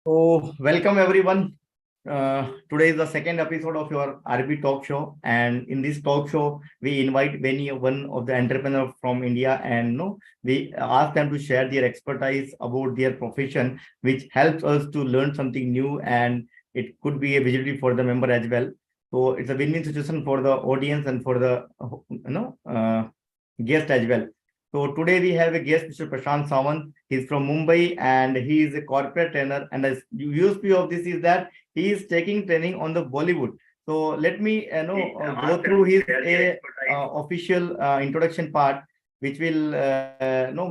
So, welcome everyone. Today is the second episode of your RB Talk Show, and in this talk show, we invite one of the entrepreneurs from India, and no, we ask them to share their expertise about their profession, which helps us to learn something new, and it could be a visibility for the member as well. So, it's a win-win situation for the audience and for the guest as well. So today we have a guest, Mr. Prashant Sawant. He's from Mumbai and he is a corporate trainer. And the USP of this is that he is taking training on the Bollywood. So let me go through his official introduction part, which will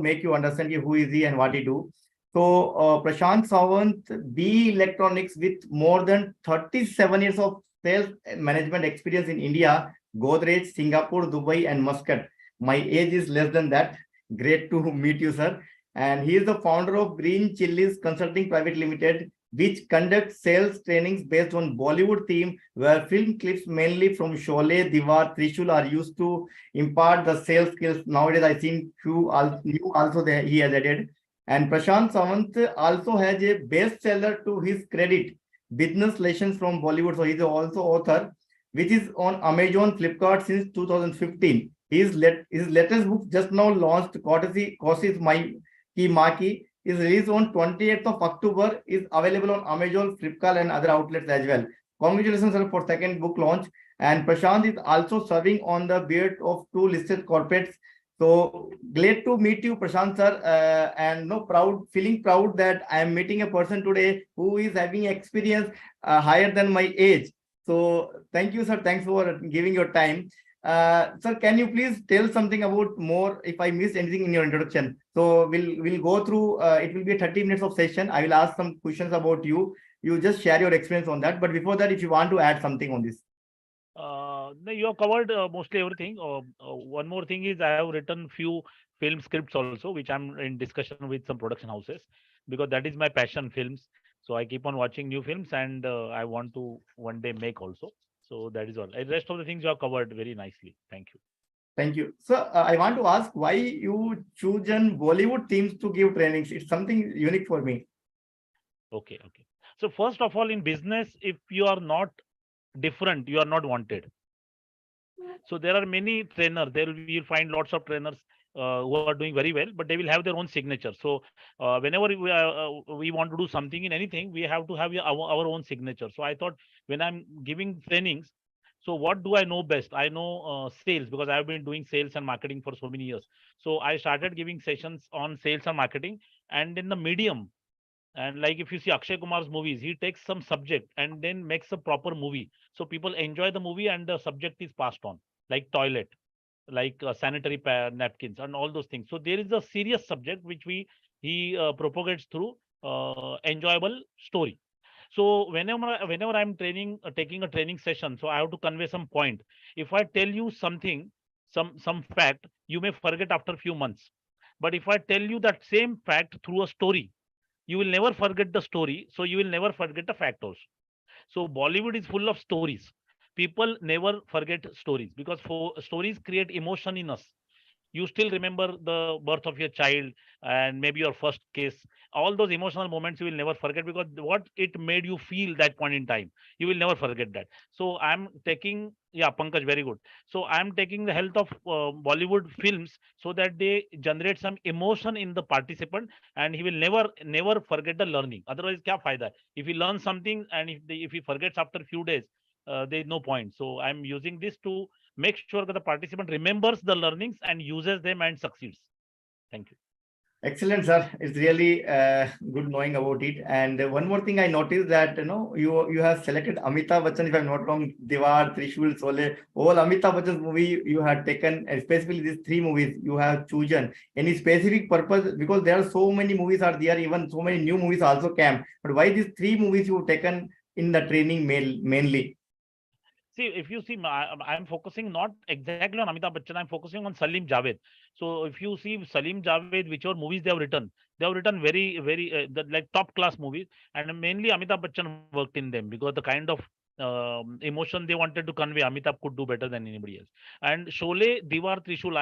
make you understand who is he and what he do. So Prashant Sawant, B Electronics with more than 37 years of sales management experience in India, Godrej, Singapore, Dubai, and Muscat. My age is less than that. Great to meet you, sir. And he is the founder of Green Chilies Consulting Private Limited, which conducts sales trainings based on Bollywood theme, where film clips mainly from Sholay, Diwar, Trishul are used to impart the sales skills. Nowadays, I think new also there he has added. And Prashant Sawant also has a bestseller to his credit, Business Lessons from Bollywood. So he's also author, which is on Amazon, Flipkart since 2015. His latest book just now launched, Courses My Ki Maki, is released on 28th of October, is available on Amazon, Flipkart and other outlets as well. Congratulations sir, for second book launch. And Prashant is also serving on the board of two listed corporates. So glad to meet you, Prashant sir, and feeling proud that I am meeting a person today who is having experience higher than my age. So thank you, sir. Thanks for giving your time. Sir, can you please tell something about more if I missed anything in your introduction? So we'll go through, it will be a 30 minutes of session. I will ask some questions about you. You just share your experience on that. But before that, if you want to add something on this. No, you have covered mostly everything. One more thing is I have written few film scripts also, which I'm in discussion with some production houses because that is my passion, films. So I keep on watching new films and I want to one day make also. So that is all. The rest of the things you have covered very nicely. Thank you. Thank you. So I want to ask why you chosen Bollywood teams to give trainings. It's something unique for me. Okay, okay. So first of all, in business, if you are not different, you are not wanted. So there are many trainers. There will you'll find lots of trainers who are doing very well, but they will have their own signature. So whenever we want to do something in anything, we have to have our own signature. So I thought when I'm giving trainings, so what do I know best? I know sales because I have been doing sales and marketing for so many years. So I started giving sessions on sales and marketing, and in the medium. And like if you see Akshay Kumar's movies, he takes some subject and then makes a proper movie. So people enjoy the movie and the subject is passed on, like toilet, like sanitary napkins and all those things. So there is a serious subject which he propagates through enjoyable story. So whenever I'm training, taking a training session, so I have to convey some point. If I tell you something, some fact, you may forget after few months. But if I tell you that same fact through a story, you will never forget the story, so you will never forget the fact also. So Bollywood is full of stories. People never forget stories because stories create emotion in us. You still remember the birth of your child and maybe your first kiss. All those emotional moments you will never forget because what it made you feel that point in time, you will never forget that. So I'm taking, yeah, Pankaj, very good. So I'm taking the help of Bollywood films so that they generate some emotion in the participant, and he will never forget the learning. Otherwise, kya fayda hai? If he learns something and if he forgets after few days, there is no point. So I'm using this to make sure that the participant remembers the learnings and uses them and succeeds. Thank you. Excellent, sir. It's really good knowing about it. And one more thing I noticed that you have selected Amitabh Bachchan, if I'm not wrong, Diwar, Trishul, Sole, all Amitabh Bachchan's movie you have taken, especially these three movies you have chosen. Any specific purpose? Because there are so many movies are there, even so many new movies also came. But why these three movies you've taken in the training mainly? See, if you see, I'm focusing not exactly on Amitabh Bachchan. I'm focusing on Salim Javed. So if you see Salim Javed, whichever movies they have written like top class movies, and mainly Amitabh Bachchan worked in them because the kind of emotion they wanted to convey, Amitabh could do better than anybody else. And Sholay, Diwar, Trishul,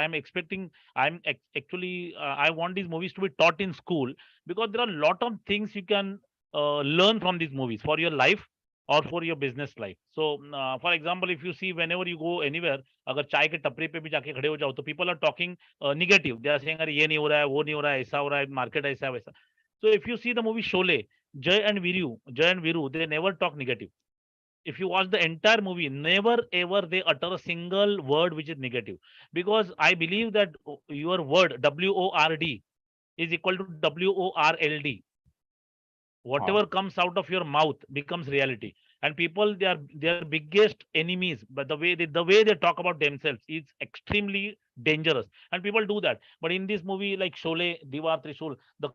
I want these movies to be taught in school because there are a lot of things you can learn from these movies for your life or for your business life. So, for example, if you see whenever you go anywhere, अगर चाय के टपरी पे भी जाके खड़े हो जाओ तो people are talking negative. They are saying अरे ये नहीं हो रहा है, वो नहीं हो रहा है, ऐसा हो रहा है, market ऐसा है वैसा. So if you see the movie Sholay, Jay and Viru, they never talk negative. If you watch the entire movie, never ever they utter a single word which is negative, because I believe that your word WORD is equal to WORLD. Whatever Wow. comes out of your mouth becomes reality, and people, they are their biggest enemies, but the way they talk about themselves is extremely dangerous, and people do that. But in this movie like Sholay, Diwar, Trishul, the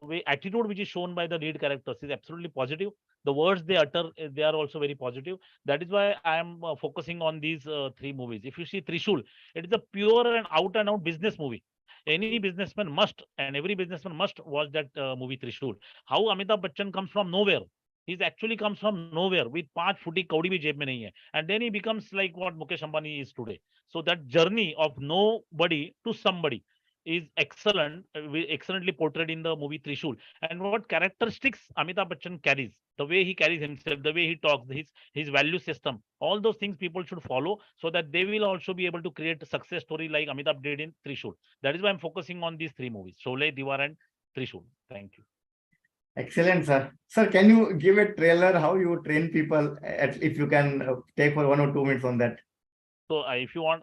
way attitude which is shown by the lead characters is absolutely positive. The words they utter, they are also very positive. That is why I am focusing on these three movies. If you see Trishul, it is a pure and out business movie. Any businessman must, and every businessman must watch that movie Trishul. How Amitabh Bachchan comes from nowhere. He's actually comes from nowhere with 5 फुटी कौड़ी भी जेब में नहीं है, and then he becomes like what Mukesh Ambani is today. So that journey of nobody to somebody is excellent, excellently portrayed in the movie Trishul. And what characteristics Amitabh Bachchan carries, the way he carries himself, the way he talks, his value system, all those things people should follow, so that they will also be able to create a success story like Amitabh did in Trishul. That is why I'm focusing on these three movies: Sholay, Diwar, and Trishul. Thank you. Excellent, sir. Sir, can you give a trailer how you train people? If you can take for 1 or 2 minutes on that. So if you want,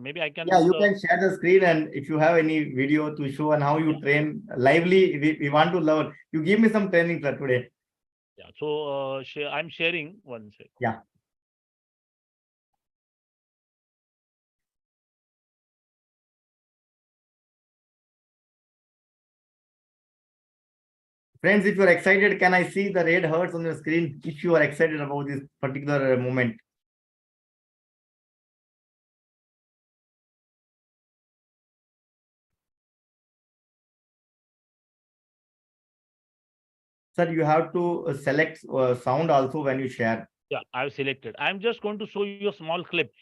maybe I can. Yeah, you can share the screen, and if you have any video to show and how you train lively, we want to learn. You give me some training, sir, today. Yeah. So I'm sharing one second. Yeah. Friends, if you are excited, can I see the red hearts on your screen if you are excited about this particular moment? Sir, you have to select sound also when you share. Yeah, I've selected. I'm just going to show you a small clip,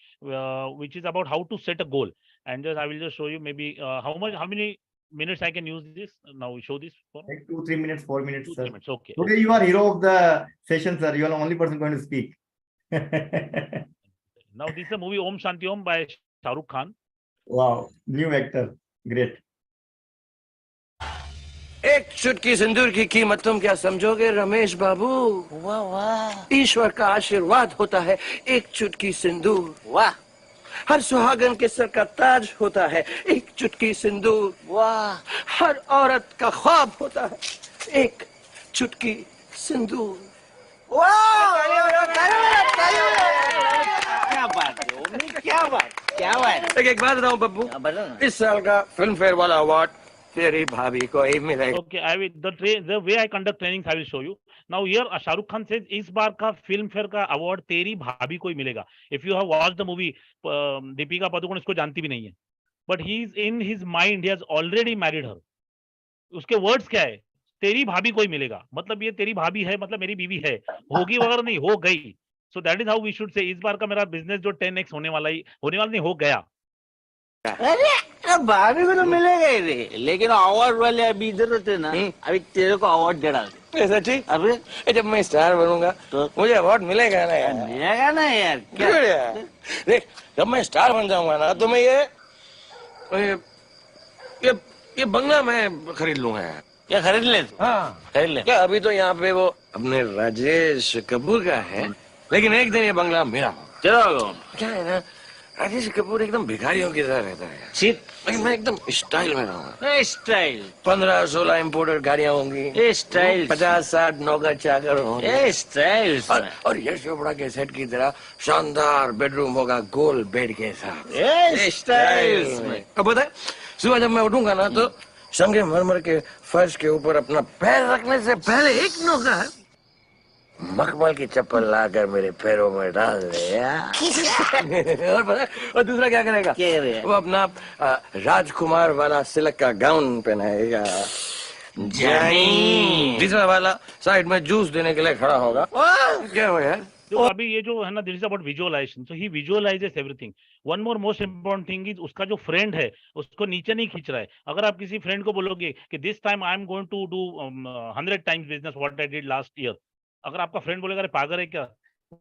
which is about how to set a goal. And I will just show you maybe how many minutes I can use this. Now we show this for Like 2, 3 minutes, 4 minutes, 2, sir. 3 minutes. Okay. Today you are hero of the session, sir. You are the only person going to speak. Now this is a movie Om Shanti Om by Shah Rukh Khan. Wow, new actor. Great. एक चुटकी सिंदूर की कीमत तुम क्या समझोगे रमेश बाबू? वाह वाह, ईश्वर का आशीर्वाद होता है एक चुटकी सिंदूर। वाह, हर सुहागन के सर का ताज होता है एक चुटकी सिंदूर। वाह, हर औरत का ख्वाब होता है एक चुटकी सिंदूर। वाह, क्या बात है, क्या बात। एक बात बताऊं बब्बू, इस साल का फिल्म फेयर वाला अवार्ड तेरी भाभी को ही मिलेगा। Okay, I will the way I conduct trainings I will show you. Now here Shah Rukh Khan says इस बार का फिल्म फेयर का अवार्ड तेरी भाभी को ही मिलेगा. If you have watched the movie, Deepika Padukone इसको जानती भी नहीं है. But he is in his mind, he has already married her. उसके वर्ड्स क्या है? तेरी भाभी को ही मिलेगा. मतलब ये तेरी भाभी है, मतलब मेरी बीवी है. होगी वगैरह नहीं, हो गई. So that is how we should say. इस बार का मेरा बिजनेस जो 10x होने वाला नहीं, हो गया. अरे भाभी को तो मिलेगा ही रे, लेकिन अवार्ड वाले अभी इधर होते ना, अभी तेरे को अवार्ड दे डालते। सच्ची? अबे जब मैं स्टार बनूंगा तो मुझे अवार्ड मिलेगा ना यार। मिलेगा ना यार, क्या यार? देख, जब मैं स्टार बन जाऊंगा ना तो मैं ये बंगला मैं खरीद लूंगा यार। क्या खरीद ले तू? हाँ खरीद ले। क्या अभी तो यहाँ पे वो अपने राजेश कपूर का है, लेकिन एक दिन ये बंगला मेरा होगा। चलो क्या है ना, राजेश कपूर एकदम भिखारियों की तरह रहता है, सीट लेकिन मैं एकदम स्टाइल में रहूंगा। स्टाइल 15-16 इम्पोर्टेड गाड़ियां होंगी, स्टाइल 50-60 नौकर चाकर होंगे, स्टाइल और यश चोपड़ा के सेट की तरह शानदार बेडरूम होगा गोल बेड के साथ। स्टाइल। अब पता है, सुबह जब मैं उठूंगा ना तो संगमरमर के फर्श के ऊपर अपना पैर रखने से पहले एक नौकर मखमल की चप्पल लाकर मेरे पैरों में डाल दे। और पता है, और दूसरा क्या करेगा? क्या करेगा? वो अपना राजकुमार वाला सिल्क का गाउन पहनाएगा। जानी। तीसरा वाला साइड में जूस देने के लिए खड़ा होगा। क्या हो यार, देखो अभी ये जो है ना, this is about visualization, so he visualizes everything. One more most important thing is, उसका जो फ्रेंड है उसको नीचे नहीं खींच रहा है। अगर आप किसी फ्रेंड को बोलोगे कि this time I am going to do 100 times business what I did last year, अगर आपका फ्रेंड बोलेगा अरे पागल है क्या,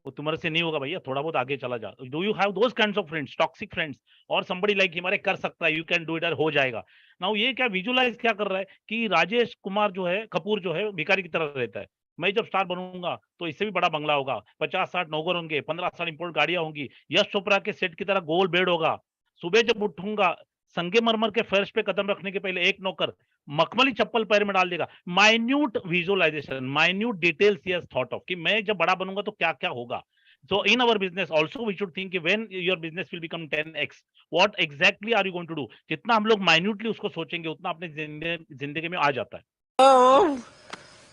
वो तुम्हारे से नहीं होगा भैया, थोड़ा बहुत आगे चला जा। Do you have those kinds of friends, toxic friends, और समबडी लाइक हिम, अरे कर सकता है, यू कैन डू इट, हो जाएगा। नाउ ये क्या विजुअलाइज क्या कर रहा है कि राजेश कुमार जो है, कपूर जो है, भिखारी की तरह रहता है। मैं जब स्टार बनूंगा तो इससे भी बड़ा बंगला होगा, 50-60 नौकर होंगे, 15-60 इंपोर्ट गाड़ियां होंगी, यश चोपड़ा के सेट की तरह गोल बेड होगा, सुबह जब उठूंगा संगमरमर के फर्श पे कदम रखने के पहले एक नौकर मखमली चप्पल पैर में डाल देगा। Minute visualization, minute details he has thought of कि मैं जब बड़ा बनूंगा तो क्या क्या होगा। So in our business also we should think when your business will become 10x, what exactly are you going to do? जितना हम लोग minutely उसको सोचेंगे उतना अपने जिंदगी में आ जाता है।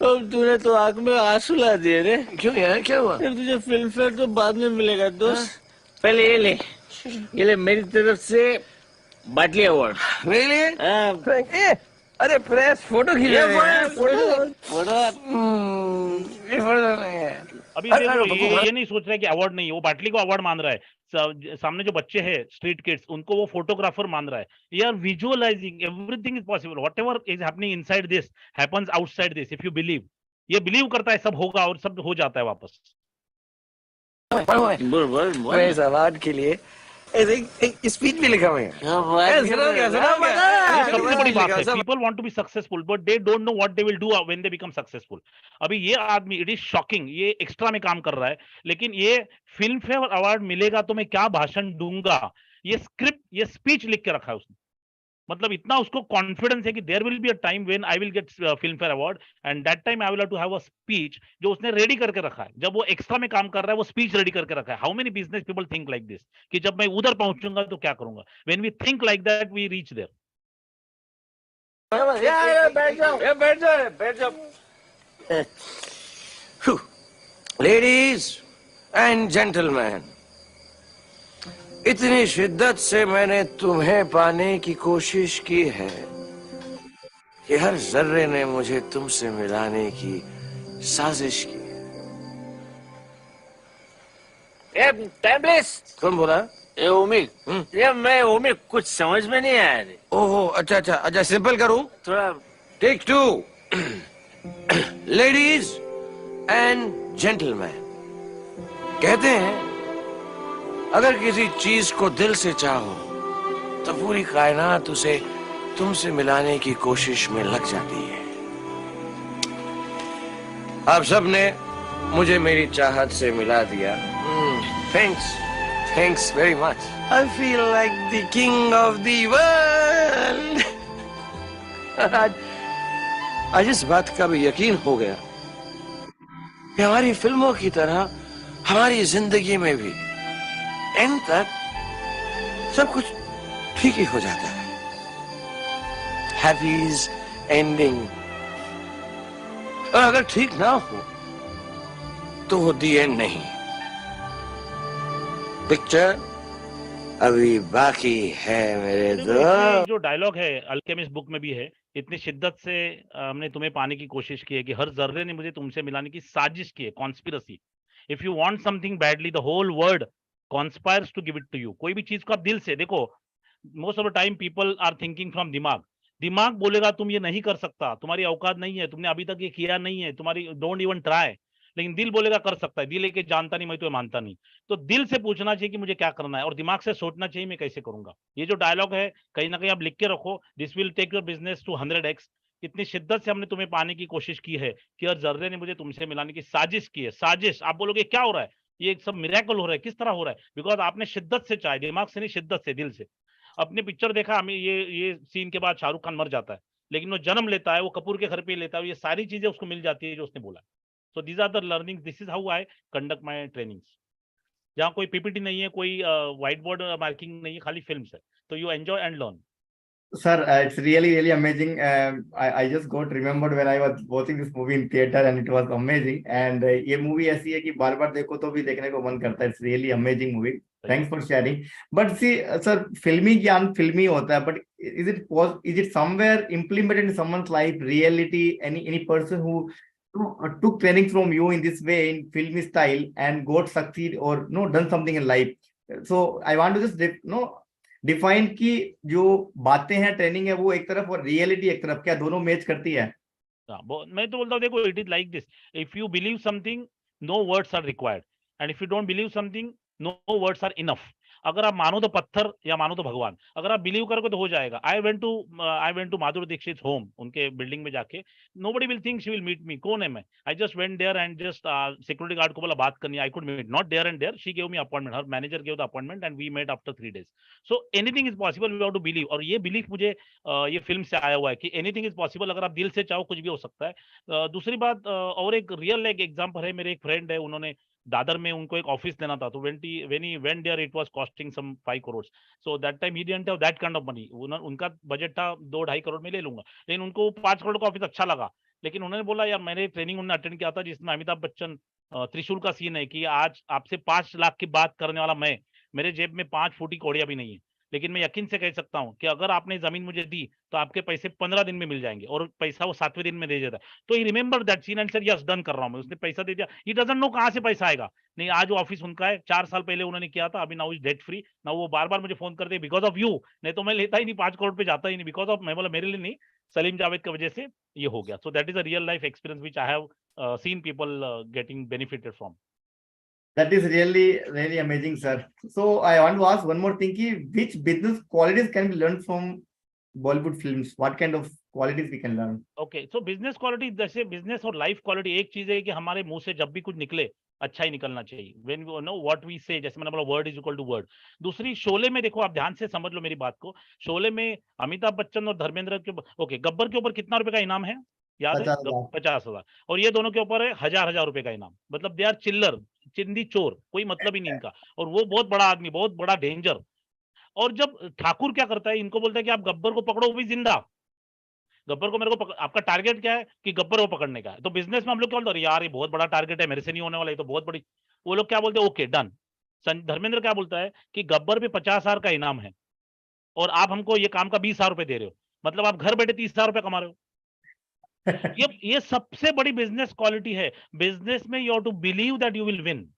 अब तूने तो आंख में आंसू ला दिए रे। क्यों यार, क्या हुआ? फिर तुझे फिल्म फेयर तो बाद में मिलेगा दोस्त, पहले ये ले मेरी तरफ से बाटली अवार्ड। मेरे लिए? अरे प्रेस फोटो खींच ये रहे हैं। फोटो ये फोटो नहीं है। अभी देखो ये नहीं सोच रहा है कि अवार्ड नहीं, वो बाटली को अवार्ड मान रहा है। सामने जो बच्चे हैं स्ट्रीट किड्स, उनको वो फोटोग्राफर मान रहा है। ये are visualizing everything is possible, whatever is happening inside this happens outside this, if you believe. ये बिलीव करता है सब होगा और सब हो जाता है वापस। प्रेस अवार्ड के लिए एक स्पीच भी लिखा हुआ है। सबसे बड़ी बात है, people want to be successful but they don't know what they will do when they become successful. अभी ये आदमी, इट इज शॉकिंग, ये एक्स्ट्रा में काम कर रहा है, लेकिन ये फिल्म फेयर अवार्ड मिलेगा तो मैं क्या भाषण दूंगा, ये स्क्रिप्ट, ये स्पीच लिख के रखा है उसने। मतलब इतना उसको कॉन्फिडेंस है कि there will be a time when I will get Filmfare award and that time I will have to have a speech, जो उसने रेडी करके रखा है। जब वो एक्स्ट्रा में काम कर रहा है वो स्पीच रेडी करके रखा है। How many business people think like this कि जब मैं उधर पहुंचूंगा तो क्या करूंगा। When we think like that we reach there. बैठ जाओ। लेडीज एंड जेंटलमैन, इतनी शिद्दत से मैंने तुम्हें पाने की कोशिश की है कि हर जर्रे ने मुझे तुमसे मिलाने की साजिश की है। टाइमलेस। कौन बोला? ये उम्मीद, ये मैं उम्मीद कुछ समझ में नहीं आया रे। ओहो, अच्छा, सिंपल करूं? थोड़ा टेक 2। लेडीज एंड जेंटलमैन, कहते हैं अगर किसी चीज को दिल से चाहो तो पूरी कायनात उसे तुमसे मिलाने की कोशिश में लग जाती है। आप सबने मुझे मेरी चाहत से मिला दिया। Thanks very much. I feel like the king of the world. आज इस बात का भी यकीन हो गया कि हमारी फिल्मों की तरह हमारी जिंदगी में भी एंड तक सब कुछ ठीक ही हो जाता है। हैप्पीज एंडिंग। और अगर ठीक ना हो तो वो दी एंड नहीं, पिक्चर अभी बाकी है मेरे दोस्त। जो डायलॉग है अल्केमिस्ट बुक में भी है, इतनी शिद्दत से हमने तुम्हें पाने की कोशिश की है कि हर जर्रे ने मुझे तुमसे मिलाने की साजिश की है, conspiracy. If you want something badly the whole world conspires to give it to you. कोई भी चीज को आप दिल से देखो, most of the time people are thinking from दिमाग बोलेगा तुम ये नहीं कर सकता, तुम्हारी औकात नहीं है, तुमने अभी तक ये किया नहीं है, तुम्हारी डोंट इवन ट्राई। लेकिन दिल बोलेगा कर सकता है। दिल लेके जानता नहीं, मैं तो मानता नहीं। तो दिल से पूछना चाहिए कि मुझे क्या करना है, और दिमाग से सोचना चाहिए मैं कैसे करूंगा। ये जो डायलॉग है कहीं ना कहीं आप लिख के रखो, this will take your business to 100x। इतनी शिद्दत से हमने तुम्हें पाने की कोशिश की है कि हर जर्रे ने मुझे तुमसे मिलाने की साजिश की है। साजिश, आप बोलोगे क्या हो रहा है, ये सब मिरेकल हो रहा है, किस तरह हो रहा है? बिकॉज आपने शिद्दत से चाहे, दिमाग से नहीं, शिद्दत से, दिल से। अपने पिक्चर देखा हमें, ये सीन के बाद शाहरुख खान मर जाता है, लेकिन वो जन्म लेता है, वो कपूर के घर पे लेता है, ये सारी चीजें उसको मिल जाती है जो उसने बोला। So these are the learning, this is how I conduct my trainings. जहाँ कोई पीपीटी नहीं है, कोई व्हाइट बोर्ड मार्किंग नहीं है, खाली फिल्म है, तो you enjoy and learn. Sir, it's really amazing. I just got remembered when I was watching this movie in theater and it was amazing. And ये movie ऐसी है कि बार बार देखो तो भी देखने को मन करता है. It's really amazing movie. Thanks for sharing. But see, sir, फिल्मी ज्ञान फिल्मी होता है. But is it somewhere implemented in someone's life? Reality? Any person who took training from you in this way in filmy style and got succeed or done something in life. So I want to just define कि जो बातें हैं training है वो एक तरफ और reality एक तरफ, क्या दोनों मैच करती है? मैं तो बोलता हूँ देखो it is like this, if you believe something no words are required, and if you don't believe something no words are enough. अगर आप मानो तो पत्थर या मानो तो भगवान, अगर आप बिलीव करोगे तो हो जाएगा। I went to Madhuri Dixit home, उनके बिल्डिंग में जाके, nobody will think she will meet me, कौन है मैं, I just went there and just security guard को बोला बात करनी, I could meet, not there and there, she gave me appointment, her manager gave the appointment and we met after 3 days। So anything is possible, we have to believe, और ये belief मुझे ये film से आया हुआ है कि anything is possible, अगर आप दिल से चाहो कुछ भी हो सकता है। दूसरी बात, और एक रियल एक एग्जांपल है, मेरे एक फ्रेंड है, उन्होंने दादर में उनको एक ऑफिस लेना था, तो when he went there it was costing some 5 crores, so that time he didn't have that kind of money, उनका बजट था 2-2.5 करोड़ में ले लूंगा, लेकिन उनको 5 करोड़ का ऑफिस अच्छा लगा। लेकिन उन्होंने बोला यार मैंने ट्रेनिंग उन्होंने अटेंड किया था जिसमें अमिताभ बच्चन त्रिशूल का सीन है कि आज आपसे 5 लाख की बात करने वाला मैं, मेरे जेब में 5 फूटी कौड़ियां भी नहीं है, लेकिन मैं यकीन से कह सकता हूँ कि अगर आपने जमीन मुझे दी तो आपके पैसे 15 दिन में मिल जाएंगे, और पैसा वो 7वें दिन में दे देता है। तो he remember that scene and sir yes done कर रहा हूँ मैं, उसने पैसा दे दिया, ही डजंट नो कहाँ से पैसा आएगा। नहीं, आज वो ऑफिस उनका है, 4 साल पहले उन्होंने किया था, अभी नाउ इज डेट फ्री, ना वो बार बार मुझे फोन करते हैं बिकॉज ऑफ यू, नहीं तो मैं लेता ही नहीं, 5 करोड़ पे जाता ही नहीं, बिकॉज ऑफ, मैं बोला मेरे लिए नहीं, सलीम जावेद की वजह से ये हो गया। So that is a real life experience which I have seen people getting benefited from. That is really amazing, sir. So I want to ask one more thing: कि which business qualities can be learned from Bollywood films? What kind of qualities we can learn? Okay, so business quality, जैसे business और life quality, एक चीज है कि हमारे मुंह से जब भी कुछ निकले अच्छा ही निकलना चाहिए, when we know what we say, जैसे मैंने बोला word is equal to word. दूसरी, शोले में देखो, आप ध्यान से समझ लो मेरी बात को, शोले में अमिताभ बच्चन और धर्मेंद्र के, ओके, गब्बर के ऊपर कितना रुपए का इनाम है याद है? 50,000। 50,000। और ये दोनों के ऊपर है हजार हजार रुपए का इनाम, मतलब दे आर चिल्लर, चिंदी चोर, कोई मतलब ही नहीं इनका, और वो बहुत बड़ा आदमी, बहुत बड़ा डेंजर। और जब ठाकुर क्या करता है, इनको बोलता है कि आप गब्बर को पकड़ो, वो भी जिंदा, गब्बर को मेरे को आपका टारगेट क्या है कि गब्बर को पकड़ने का है। तो बिजनेस में हम लोग क्या बोलते हैं, यार ये बहुत बड़ा टारगेट है, मेरे से नहीं होने वाला, ये तो बहुत बड़ी, वो लोग क्या बोलते हैं, ओके डन। धर्मेंद्र क्या बोलता है कि गब्बर पे 50,000 का इनाम है और आप हमको ये काम का 20,000 रुपए दे रहे हो, मतलब आप घर बैठे 30,000 रुपए कमा रहे हो। ये सबसे बड़ी बिजनेस क्वालिटी है। बिजनेस में you have to believe that you will win,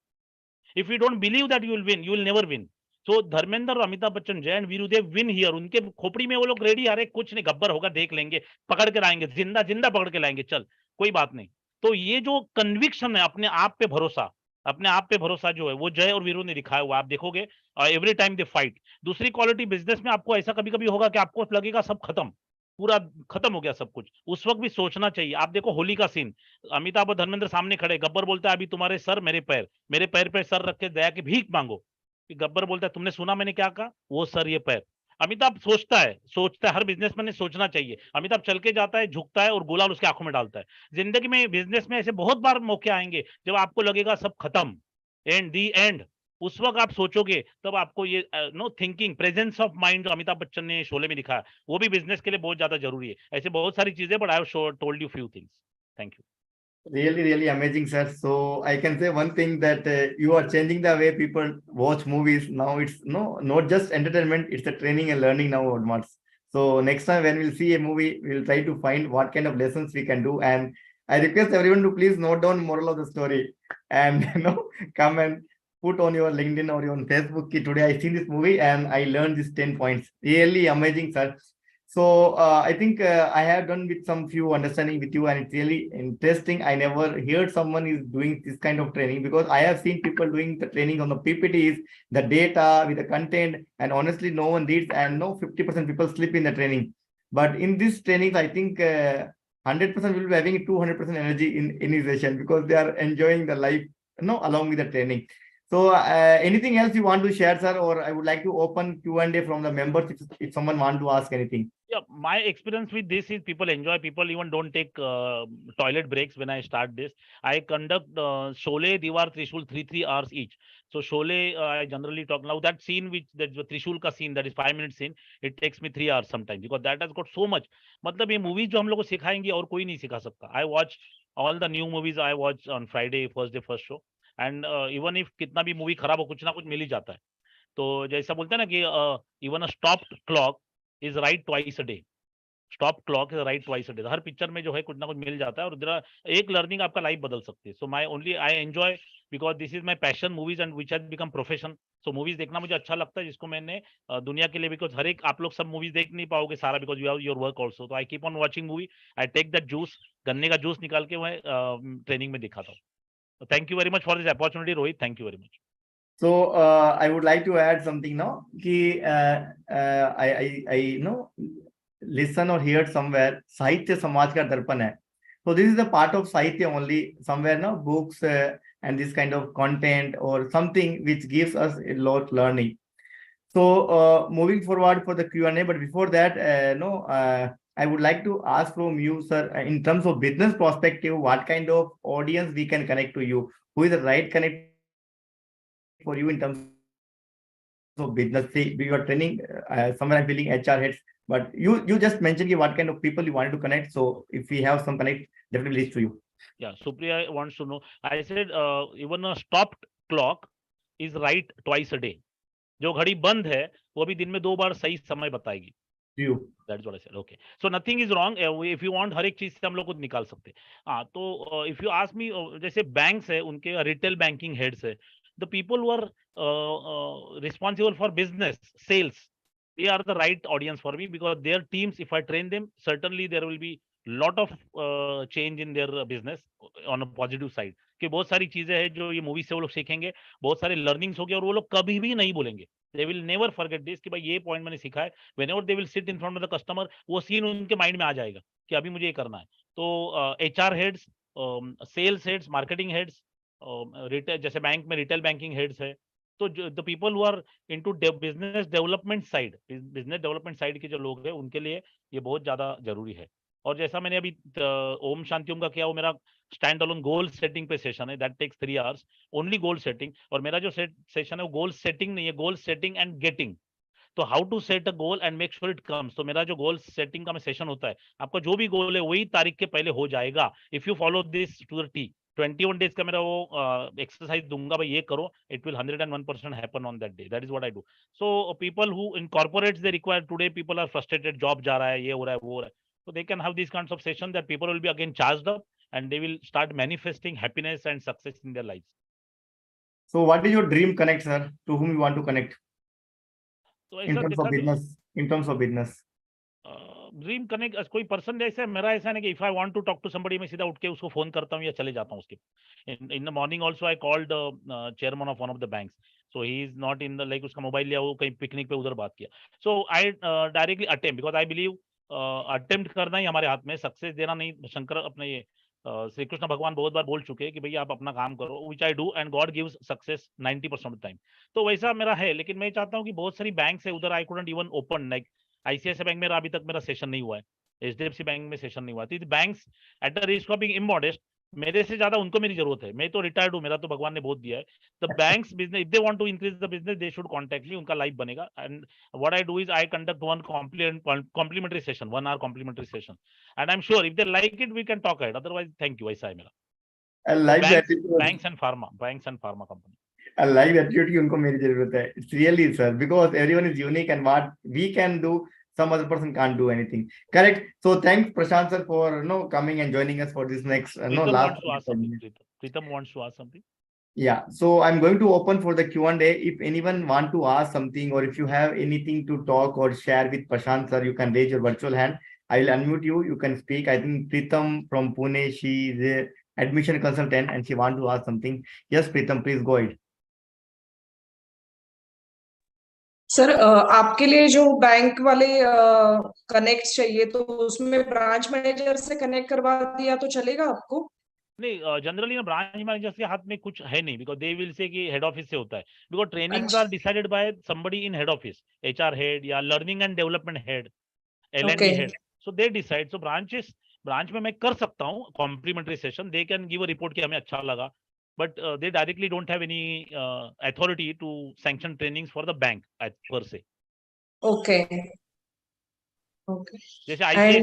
if you don't believe that you will win, you will never win. So Dharmendra और Amitabh Bachchan, Jai and Veeru, they win here, उनके खोपड़ी में वो लोग रेडी, अरे कुछ नहीं, गब्बर होगा देख लेंगे, पकड़ के लाएंगे, जिंदा जिंदा पकड़ के लाएंगे, चल कोई बात नहीं। तो ये जो कन्विक्शन है, अपने आप पे भरोसा, अपने आप पे भरोसा जो है, वो जय और वीरू ने दिखाया हुआ, आप देखोगे एवरी टाइम दे फाइट। दूसरी क्वालिटी, बिजनेस में आपको ऐसा कभी कभी होगा कि आपको लगेगा सब खत्म, पूरा खत्म हो गया सब कुछ, उस वक्त भी सोचना चाहिए। आप देखो होली का सीन, अमिताभ और धर्मेंद्र सामने खड़े, गब्बर बोलता है अभी तुम्हारे सर मेरे पैर, मेरे पैर पे सर रख के दया की भीख मांगो। गब्बर बोलता है तुमने सुना मैंने क्या कहा, वो सर ये पैर। अमिताभ सोचता है, हर बिजनेसमैन ने सोचना चाहिए। अमिताभ चल के जाता है, झुकता है और गुलाल उसके आंखों में डालता है। जिंदगी में, बिजनेस में ऐसे बहुत बार मौके आएंगे जब आपको लगेगा सब खत्म, एंड दी एंड, उस वक्त आप सोचोगे, तब आपको ये no thinking, presence of mind जो अमिताभ बच्चन ने शोले में दिखाया, वो भी बिजनेस के लिए बहुत ज्यादा जरूरी है। ऐसे बहुत सारी चीजें, but I have told you few things. Thank you. Really amazing, sir. So I can say one thing that you are changing the way people watch movies. Now it's not just entertainment; it's a training and learning now onwards. So next time when we'll see a movie, we'll try to find what kind of lessons we can do. And I request everyone to please note down moral of the story and come and put on your LinkedIn or your Facebook. Ki, today I seen this movie and I learned these 10 points. Really amazing, sir. So I think I have done with some few understanding with you, and it's really interesting. I never heard someone is doing this kind of training, because I have seen people doing the training on the PPTs, the data with the content, and honestly, no one reads, and no 50% people sleep in the training. But in this trainings, I think 100% will be having 200% energy in his session, because they are enjoying the life, along with the training. So anything else you want to share, sir? Or I would like to open Q&A from the members if someone want to ask anything. Yeah, my experience with this is people enjoy, people even don't take toilet breaks when I start this. I conduct Sholay, Diwar, Trishul 3 hours each. So Sholay, I generally talk now, that scene which, that Trishul ka scene, that is 5 minute scene, it takes me 3 hours sometimes, because that has got so much. मतलब ये movies जो हम लोग को सिखाएंगी और कोई नहीं सिखा सकता. I watch all the new movies I watch on Friday, first day, first show. And even if कितना भी movie खराब हो, कुछ ना कुछ मिल ही जाता है. तो जैसा बोलते हैं ना कि even a stopped clock is right twice a day. Stop clock is right twice a day. Her picture में जो है कुछ ना कुछ मिल जाता है, और जरा एक लर्निंग आपका लाइफ बदल सकती है। So I enjoy because this is my passion movies and which has become profession. So movies देखना मुझे अच्छा लगता है, जिसको मैंने दुनिया के लिए, बिकॉज हर एक आप लोग सब मूवीज देख नहीं पाओगे सारा, because you have your work also. तो I keep on watching movie, I take that juice, गन्ने का जूस निकाल के मैं ट्रेनिंग में दिखाता हूँ। Thank you very much for this opportunity Rohit, thank you very much. So I would like to add something now. कि I know listen or hear somewhere साहित्य समाज का दर्पण है. So this is a part of साहित्य only somewhere, no books and this kind of content or something which gives us a lot learning. So moving forward for the Q&A, but before that, I would like to ask from you, sir, in terms of business perspective, what kind of audience we can connect to you? Who is the right connect for you in terms of business? See, you are training somewhere. I'm feeling HR heads, but you just mentioned what kind of people you wanted to connect. So if we have some connect, definitely leads to you. Yeah, Supriya wants to know. I said even a stopped clock is right twice a day. जो घड़ी बंद है वो भी दिन में 2 बार सही समय बताएगी। You. That's what I said. Okay. So nothing is wrong. If you want, हर एक चीज से हम लोग को निकाल सकते हैं। हाँ, तो if you ask me, जैसे बैंक्स है, उनके रिटेल बैंकिंग हेड्स है, the people who are responsible for business sales, they are the right audience for me, because their teams, if I train them, certainly there will be lot of change in their business on a positive side। कि बहुत सारी चीजें हैं जो ये movie से वो लोग सीखेंगे, बहुत सारे लर्निंग्स होंगे, और वो लोग कभी भी नहीं बोलेंगे। They will never forget this कि भाई ये पॉइंट मैंने सीखा है। Whenever they will sit in front of the customer, वो सीन उनके माइंड में आ जाएगा कि अभी मुझे ये करना है। तो HR heads, sales heads, marketing heads, retail, जैसे बैंक में रिटेल बैंकिंग हेड्स है, तो the people who are into business development side के जो लोग हैं, उनके लिए ये बहुत ज्यादा जरूरी है। और जैसा मैंने अभी ओम शांति ओम का किया, वो मेरा स्टैंड अलोन गोल सेटिंग पे सेशन है, that takes 3 hours only goal setting. और मेरा जो सेशन है वो गोल सेटिंग नहीं है, गोल सेटिंग एंड गेटिंग। तो how to set a goal and make sure it comes. तो मेरा जो गोल सेटिंग का सेशन होता है, आपका जो भी गोल है वही तारीख के पहले हो जाएगा, if you follow this to the T. 21 days का मेरा वो एक्सरसाइज दूंगा, भाई ये करो, it will 101% happen on that day. That is what I do. So people who in corporates they require, today people are frustrated, job जा रहा है, ये हो रहा है, वो हो रहा है, so they can have these kinds of sessions that people will be again charged up, and they will start manifesting happiness and success in their lives. So what is your dream connect, sir? To whom you want to connect? तो In ऐसा terms of देखा business. In terms of business. Dream connect कोई person जैसे मेरा ऐसा नहीं कि if I want to talk to somebody मैं सीधा उठ के उसको फोन करता हूँ या चले जाता हूँ उसके। In the morning also I called chairman of one of the banks, so he is not in the like, उसका मोबाइल लिया, वो कहीं पिकनिक पे उधर बात किया। So I directly attempt, because I believe attempt करना ही हमारे हाथ में, सक्सेस देना नहीं। शंकर अपने ये श्री कृष्ण भगवान बहुत बार बोल चुके हैं कि भैया आप अपना काम करो, which I do, and God gives success 90% of the time. तो वैसा मेरा है, लेकिन मैं चाहता हूँ कि बहुत सारी बैंक्स है उधर, I couldn't even open, like ICICI bank में अभी तक मेरा सेशन नहीं हुआ है, एचडीएफसी बैंक में सेशन नहीं हुआ। तो banks at the risk of being immodest, मेरे से ज्यादा उनको मेरी जरूरत है, मैं तो रिटायर्ड हूँ, मेरा तो भगवान ने बहुत दिया है। The banks business, if they want to increase the business, they should contact me, उनका लाइफ बनेगा। And what I do is I conduct one complimentary session, 1 hour complimentary session, and I am sure if they like it we can talk it, otherwise thank you. ऐसा है मेरा। I like that. Banks and pharma company. I like that attitude. उनको मेरी जरूरत है. It's really, sir, because everyone is unique, and what we can do, some other person can't do anything. Correct. So thanks, Prashant sir, for coming and joining us for this next Pritam last. wants to ask something. Pritam wants to ask something. Yeah. So I'm going to open for the Q&A. If anyone want to ask something, or if you have anything to talk or share with Prashant sir, you can raise your virtual hand. I will unmute you. You can speak. I think Pritam from Pune, she is a admission consultant and she want to ask something. Yes, Pritam, please go ahead. Sir आपके लिए जो bank वाले connect चाहिए, तो उसमें branch manager से connect करवा दिया तो चलेगा आपको? नहीं, जनरली ना ब्रांच मैनेजर्स के हाथ में कुछ है नहीं, बिकॉज दे विल से कि हेड ऑफिस से होता है, because trainings are decided by somebody in head office, HR head या learning and development head, LND head, so they decide. So branch में मैं कर सकता हूँ complimentary session, they can give a report कि हमें अच्छा लगा, but they directly don't have any authority to sanction trainings for the bank per se. Okay. जैसे ICICI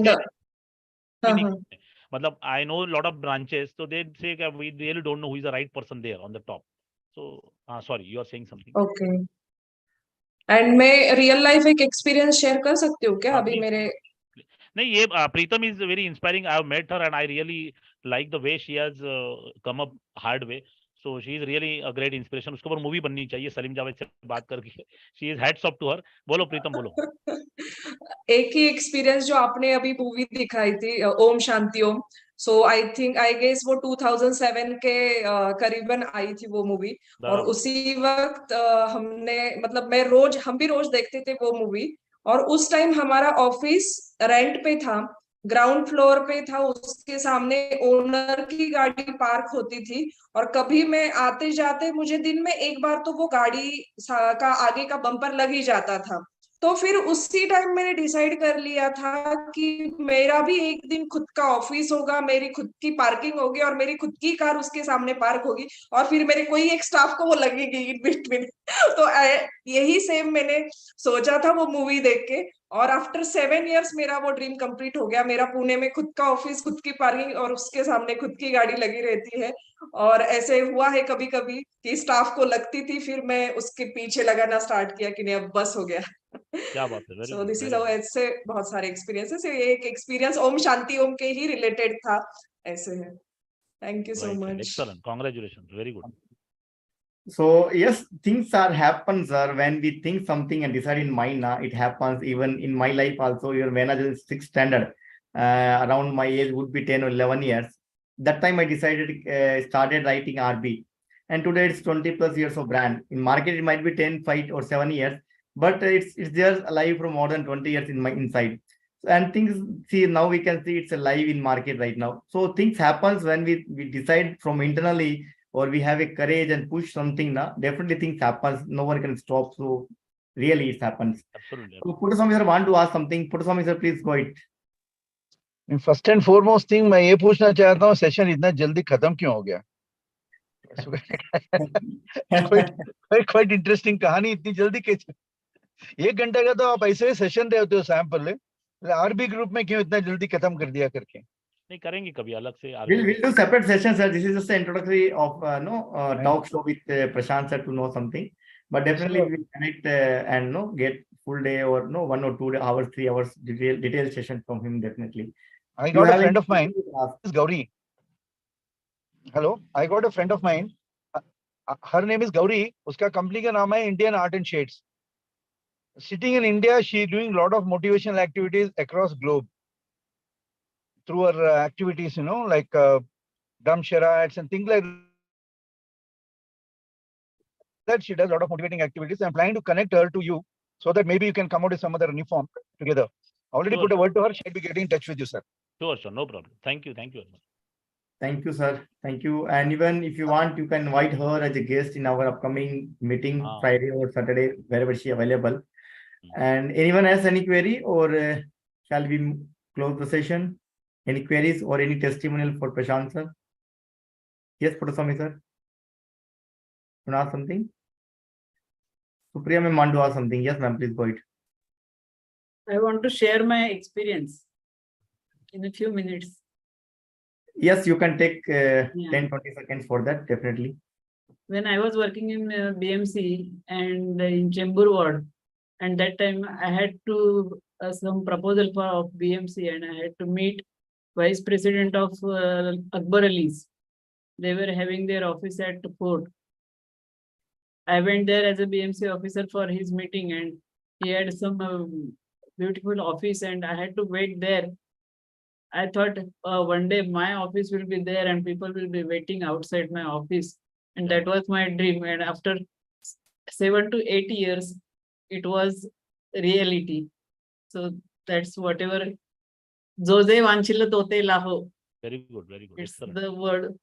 मतलब I know a lot of branches, so they say that we really don't know who is the right person there on the top. So sorry, you are saying something. Okay. And मैं real life एक experience share कर सकती हूँ क्या अभी मेरे? नहीं ये Pritam is very inspiring. I have met her and I really like the way she has come up hard way. So she is really a great inspiration. उसके ऊपर मूवी बननी चाहिए सलीम जावेद से बात करके. She is heads off to her. बोलो प्रीतम बोलो. एक ही एक्सपीरियंस जो आपने अभी मूवी दिखाई थी, ओम शांति ओम. सो आई थिंक आई गेस वो 2007 के करीबन आई थी वो मूवी. और बराबर. उसी वक्त हमने मतलब हम भी रोज देखते थे वो मूवी. और उस टाइम हमारा ऑफिस रेंट पे था, ग्राउंड फ्लोर पे था, उसके सामने ओनर की गाड़ी पार्क होती थी. और कभी मैं आते जाते मुझे दिन में एक बार तो वो गाड़ी का आगे का बम्पर लग ही जाता था. तो फिर उसी टाइम मैंने डिसाइड कर लिया था कि मेरा भी एक दिन खुद का ऑफिस होगा, मेरी खुद की पार्किंग होगी और मेरी खुद की कार उसके सामने पार्क होगी. और फिर मेरे कोई एक स्टाफ को वो लगेगी इन बिटवीन. तो यही सेम मैंने सोचा था वो मूवी देख के. और आफ्टर 7 years मेरा वो ड्रीम कंप्लीट हो गया. मेरा पुणे में खुद का ऑफिस, खुद की पार्किंग और उसके सामने खुद की गाड़ी लगी रहती है. और ऐसे हुआ है कभी कभी कि स्टाफ को लगती थी, फिर मैं उसके पीछे लगाना स्टार्ट किया कि नहीं अब बस हो गया. क्या बात है. Very so good this is very good. ऐसे बहुत सारे एक्सपीरियंसेस. एक एक्सपीरियंस ओम शांति ओम के ही रिलेटेड था, ऐसे है. Thank you so right right. Much. Excellent. Congratulation. Very good. So yes, things are happens, sir. When we think something and decide in mind, it happens. Even in my life also. Even when I was in sixth standard, around my age would be 10 or 11 years. That time I decided started writing RB, and today it's 20 plus years of brand. In market it might be 10, 5 or 7 years, but it's just alive for more than 20 years in my inside. And things, see, now we can see it's alive in market right now. So things happens when we decide from internally, or we have a courage and push something. Now definitely things happens. No one can stop. So really it happens. Absolutely. So Puttaswamy sir want to ask something. Puttaswamy sir, please go it. First and foremost thing मैं ये पूछना चाहता हूँ, session इतना जल्दी खत्म क्यों हो गया? क्वाइट इंटरेस्टिंग कहानी. इतनी जल्दी कैसे? 1 घंटे का तो आप ऐसे सेशन देते हो सैंपल, आरबी ग्रुप में क्यों इतना जल्दी खत्म कर दिया करके? नहीं करेंगे कभी अलग से. We'll do separate sessions, sir. This is just the introductory of talk show with Prashant sir to know something. But definitely we will connect and get full day or 1 or 2 hours, 3 hours detailed session from him definitely. I You got a have friend any of mine, questions to ask? is Gauri. Hello, I got a friend of mine. Her name is Gauri. उसका company का नाम है Indian Art and Shades. Sitting in India, she is doing a lot of motivational activities across globe through her activities, like drum charades and things like that. She does a lot of motivating activities. I'm planning to connect her to you so that maybe you can come out with some other new form together. Already Sure. put a word to her. She'll be getting in touch with you, sir. Sure, no problem. Thank you very much. Thank you, sir. Thank you. And even if you want, you can invite her as a guest in our upcoming meeting, Friday or Saturday, wherever she available. And anyone has any query, or shall we close the session? Any queries or any testimonial for Prashant sir? Yes, Puttaswamy sir. You want to ask something? Supriya ma'am want to ask something. Yes, ma'am, please go ahead. I want to share my experience in a few minutes. Yes, you can take 10-20 seconds for that, definitely. When I was working in BMC and in Chembur ward, and that time I had to some proposal for of BMC, and I had to meet Vice President of Akbar Ali's. They were having their office at Fort. I went there as a BMC officer for his meeting, and he had some beautiful office, and I had to wait there. I thought one day my office will be there and people will be waiting outside my office. And that was my dream. And after 7 to 8 years, it was reality. So that's whatever. Jose vanchila tote laho. Very good, very good. It's Excellent. the word.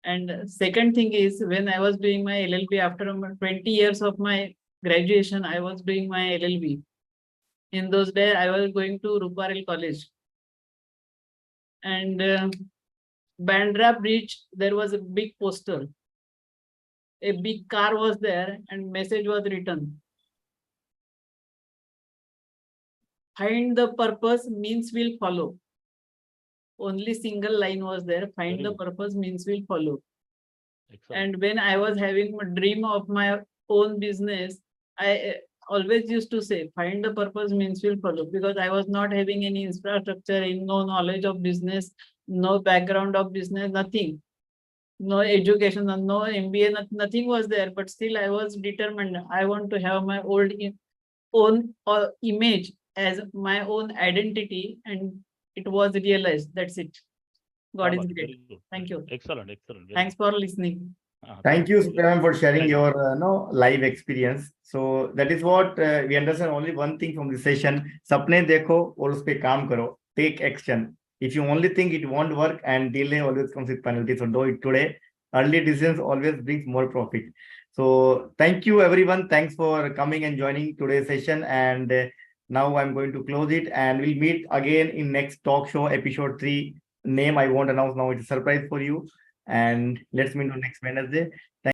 And second thing is, when I was doing my LLB, after 20 years of my graduation, I was doing my LLB. In those days, I was going to Ruparel College. And Bandra Bridge, there was a big poster. A big car was there and message was written. Find the purpose, means will follow. Only single line was there. Find the purpose, means will follow. Excellent. And when I was having a dream of my own business, always used to say, find the purpose means will follow, because I was not having any infrastructure, no knowledge of business, no background of business, nothing, no education, no MBA, nothing was there. But still, I was determined. I want to have my own image as my own identity, and it was realized. That's it. God is Very great. good. Thank you. Excellent. Excellent. Very Thanks for listening. Thank you, Supremam, for sharing Thank you. your live experience. So that is what we understand. Only one thing from this session: सपने देखो और उस पे काम करो. Take action. If you only think it won't work, and delay always comes with penalty. So do it today. Early decisions always brings more profit. So thank you, everyone. Thanks for coming and joining today's session. And now I'm going to close it, and we'll meet again in next talk show episode 3. Name I won't announce now. It's a surprise for you. And let's meet on next Wednesday.